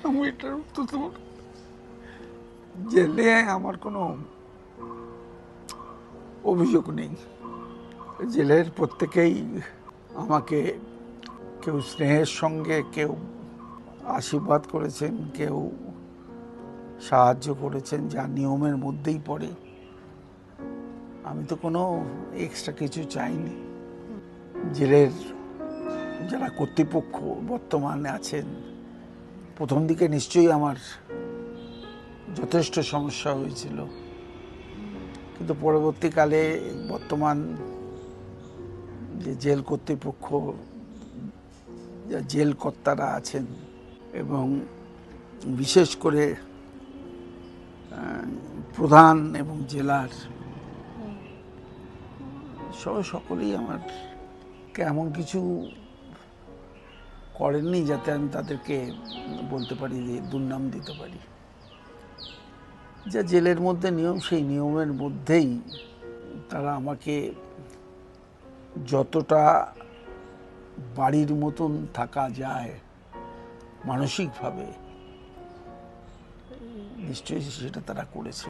আমি এটার উত্তর দেব না। জেলে আমার কোনো অভিযোগ নেই। জেলের প্রত্যেকেই আমাকে কেউ স্নেহের সঙ্গে, কেউ আশীর্বাদ করেছেন, কেউ সাহায্য করেছেন, যা নিয়মের মধ্যেই পড়ে। আমি তো কোনো এক্সট্রা কিছু চাইনি। জেলের যারা কর্তৃপক্ষ বর্তমানে আছেন, প্রথম দিকে নিশ্চয়ই আমার যথেষ্ট সমস্যা হয়েছিল, কিন্তু পরবর্তীকালে বর্তমান যে জেল কর্তৃপক্ষ, জেল কর্তারা আছেন, এবং বিশেষ করে প্রধান এবং জেলার সকলেই আমার এমন কিছু করেননি যাতে আমি তাদেরকে বলতে পারি যে দুর্নাম দিতে পারি। যা জেলের মধ্যে নিয়ম, সেই নিয়মের মধ্যেই তারা আমাকে যতটা বাড়ির মতন থাকা যায় মানসিকভাবে, নিশ্চয়ই সেটা তারা করেছে।